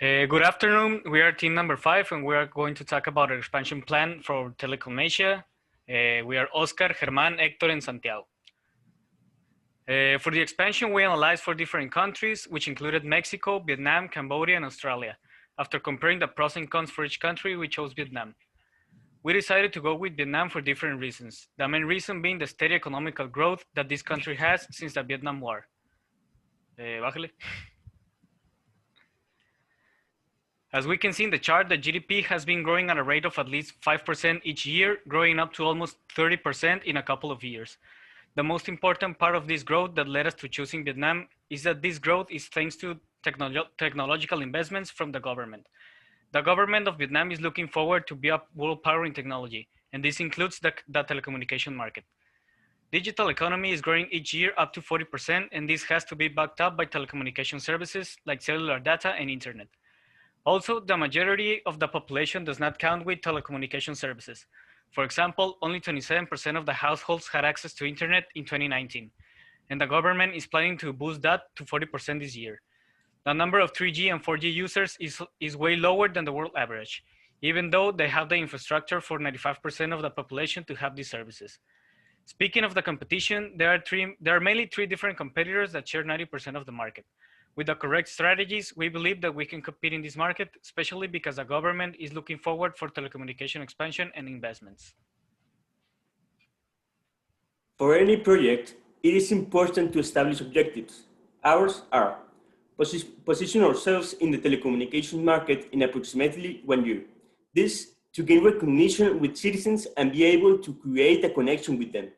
Good afternoon. We are team number 5, and we are going to talk about our expansion plan for Telekom Asia. We are Oscar, Germán, Héctor, and Santiago. For the expansion, we analyzed 4 different countries, which included Mexico, Vietnam, Cambodia, and Australia. After comparing the pros and cons for each country, we chose Vietnam. We decided to go with Vietnam for different reasons. The main reason being the steady economical growth that this country has since the Vietnam War. Bájale. As we can see in the chart, the GDP has been growing at a rate of at least 5% each year, growing up to almost 30% in a couple of years. The most important part of this growth that led us to choosing Vietnam is that this growth is thanks to technological investments from the government. The government of Vietnam is looking forward to be a world power in technology, and this includes the telecommunication market. Digital economy is growing each year up to 40%, and this has to be backed up by telecommunication services like cellular data and internet. Also, the majority of the population does not count with telecommunication services. For example, only 27% of the households had access to internet in 2019, and the government is planning to boost that to 40% this year. The number of 3G and 4G users is way lower than the world average, even though they have the infrastructure for 95% of the population to have these services. Speaking of the competition, there are mainly 3 different competitors that share 90% of the market. With the correct strategies, we believe that we can compete in this market, especially because the government is looking forward for telecommunication expansion and investments. For any project, it is important to establish objectives. Ours are position ourselves in the telecommunications market in approximately 1 year. This to gain recognition with citizens and be able to create a connection with them.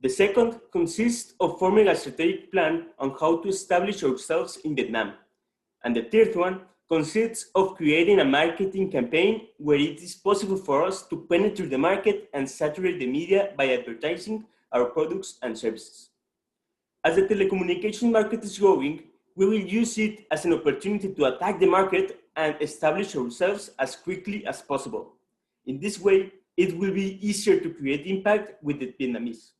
The second consists of forming a strategic plan on how to establish ourselves in Vietnam. And the third one consists of creating a marketing campaign where it is possible for us to penetrate the market and saturate the media by advertising our products and services. As the telecommunication market is growing, we will use it as an opportunity to attack the market and establish ourselves as quickly as possible. In this way, it will be easier to create impact with the Vietnamese.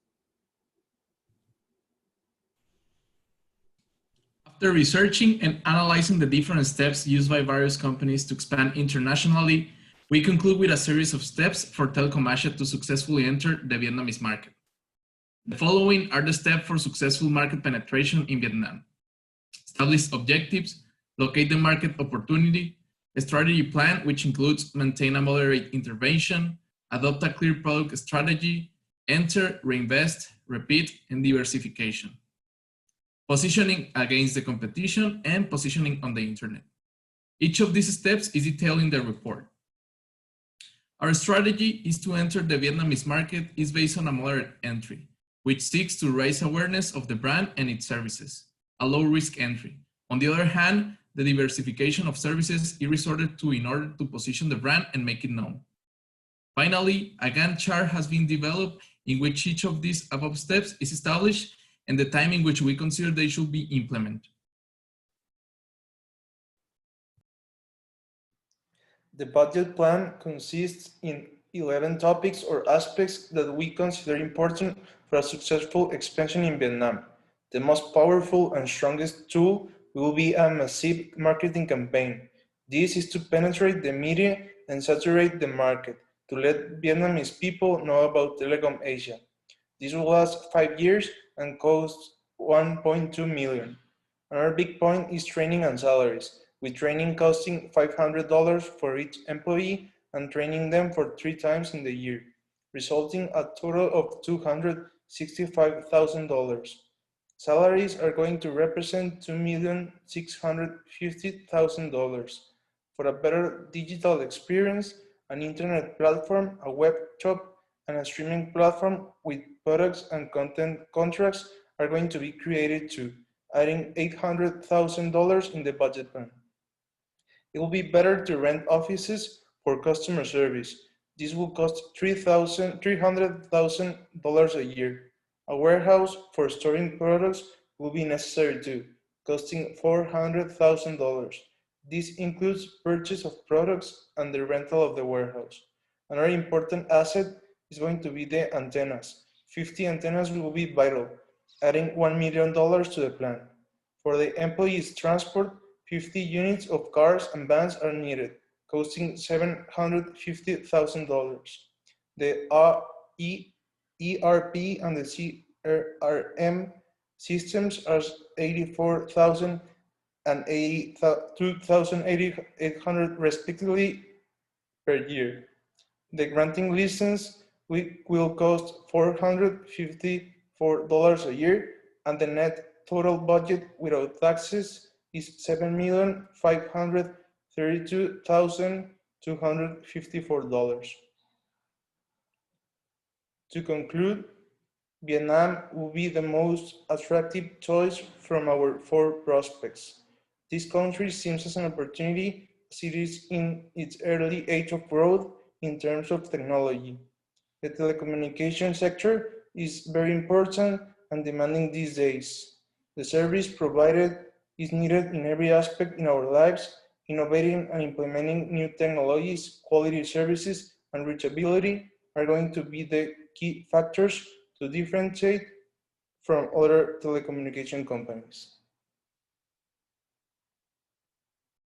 After researching and analyzing the different steps used by various companies to expand internationally, we conclude with a series of steps for Telekom Asia to successfully enter the Vietnamese market. The following are the steps for successful market penetration in Vietnam. Establish objectives, locate the market opportunity, a strategy plan which includes maintain a moderate intervention, adopt a clear product strategy, enter, reinvest, repeat, and diversification. Positioning against the competition, and positioning on the internet. Each of these steps is detailed in the report. Our strategy is to enter the Vietnamese market is based on a moderate entry, which seeks to raise awareness of the brand and its services, a low-risk entry. On the other hand, the diversification of services is resorted to in order to position the brand and make it known. Finally, a Gantt chart has been developed in which each of these above steps is established and the time in which we consider they should be implemented. The budget plan consists in 11 topics or aspects that we consider important for a successful expansion in Vietnam. The most powerful and strongest tool will be a massive marketing campaign. This is to penetrate the media and saturate the market, to let Vietnamese people know about Telekom Asia. This will last 5 years and cost 1.2 million. Another big point is training and salaries, with training costing $500 for each employee and training them for 3 times in the year, resulting a total of $265,000. Salaries are going to represent $2,650,000 for a better digital experience, an internet platform, a web shop, and a streaming platform with products and content contracts are going to be created too, adding $800,000 in the budget plan. It will be better to rent offices for customer service. This will cost $300,000 a year. A warehouse for storing products will be necessary too, costing $400,000. This includes purchase of products and the rental of the warehouse. Another important asset is going to be the antennas. 50 antennas will be vital, adding $1 million to the plan. For the employees' transport, 50 units of cars and vans are needed, costing $750,000. The ERP and the CRM systems are 84,000 and 2,800 respectively per year. The granting license will cost $454 a year, and the net total budget without taxes is $7,532,254. To conclude, Vietnam will be the most attractive choice from our four prospects. This country seems as an opportunity as it is in its early age of growth in terms of technology. The telecommunication sector is very important and demanding these days. The service provided is needed in every aspect in our lives. Innovating and implementing new technologies, quality services, and reachability are going to be the key factors to differentiate from other telecommunication companies.